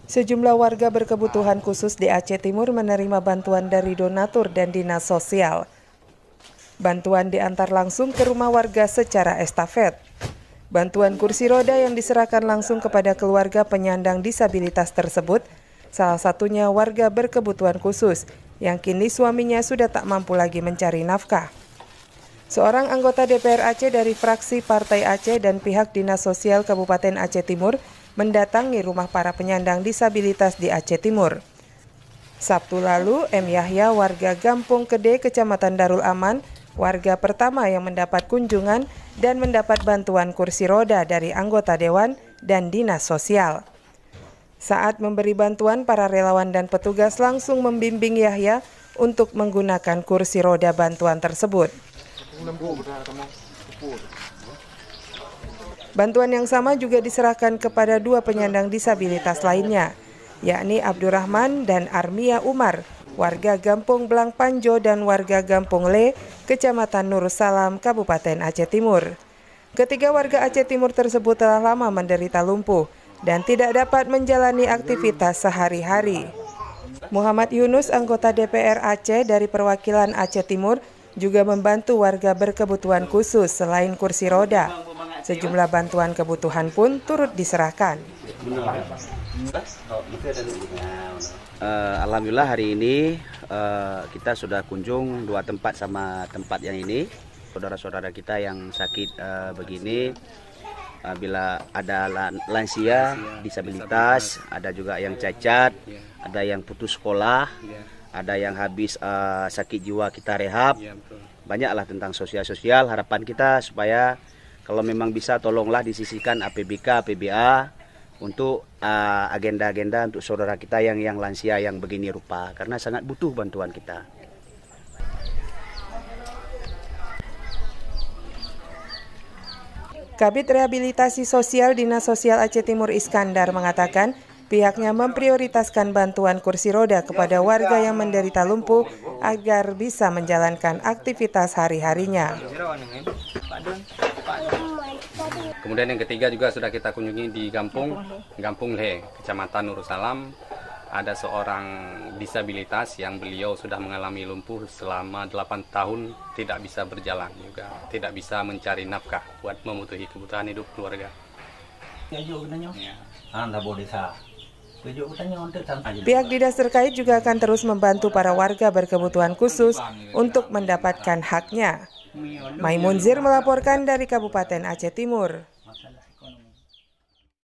Sejumlah warga berkebutuhan khusus di Aceh Timur menerima bantuan dari donatur dan dinas sosial. Bantuan diantar langsung ke rumah warga secara estafet. Bantuan kursi roda yang diserahkan langsung kepada keluarga penyandang disabilitas tersebut, salah satunya warga berkebutuhan khusus, yang kini suaminya sudah tak mampu lagi mencari nafkah. Seorang anggota DPR Aceh dari fraksi Partai Aceh dan pihak Dinas Sosial Kabupaten Aceh Timur mendatangi rumah para penyandang disabilitas di Aceh Timur. Sabtu lalu, M. Yahya, warga Gampung Kede, Kecamatan Darul Aman, warga pertama yang mendapat kunjungan dan mendapat bantuan kursi roda dari anggota dewan dan dinas sosial. Saat memberi bantuan, para relawan dan petugas langsung membimbing Yahya untuk menggunakan kursi roda bantuan tersebut. Bantuan yang sama juga diserahkan kepada dua penyandang disabilitas lainnya, yakni Abdurrahman dan Armia Umar, warga Gampung Belang Panjo dan warga Gampung Le, Kecamatan Nursalam, Kabupaten Aceh Timur. Ketiga warga Aceh Timur tersebut telah lama menderita lumpuh dan tidak dapat menjalani aktivitas sehari-hari. Muhammad Yunus, anggota DPR Aceh dari perwakilan Aceh Timur, juga membantu warga berkebutuhan khusus selain kursi roda. Sejumlah bantuan kebutuhan pun turut diserahkan. Alhamdulillah hari ini kita sudah kunjung dua tempat sama tempat yang ini. Saudara-saudara kita yang sakit begini, bila ada lansia, disabilitas, ada juga yang cacat, ada yang putus sekolah, ada yang habis sakit jiwa kita rehab. Banyaklah tentang sosial-sosial. Harapan kita supaya kalau memang bisa tolonglah disisihkan APBK, APBA untuk agenda-agenda untuk saudara kita yang lansia yang begini rupa, karena sangat butuh bantuan kita. Kabid Rehabilitasi Sosial Dinas Sosial Aceh Timur Iskandar mengatakan pihaknya memprioritaskan bantuan kursi roda kepada warga yang menderita lumpuh agar bisa menjalankan aktivitas hari-harinya. Kemudian yang ketiga juga sudah kita kunjungi di Gampung Le, Kecamatan Nursalam. Ada seorang disabilitas yang beliau sudah mengalami lumpuh selama 8 tahun, tidak bisa berjalan juga, tidak bisa mencari nafkah buat memenuhi kebutuhan hidup keluarga. Pihak dinas terkait juga akan terus membantu para warga berkebutuhan khusus untuk mendapatkan haknya. Maimunzir melaporkan dari Kabupaten Aceh Timur.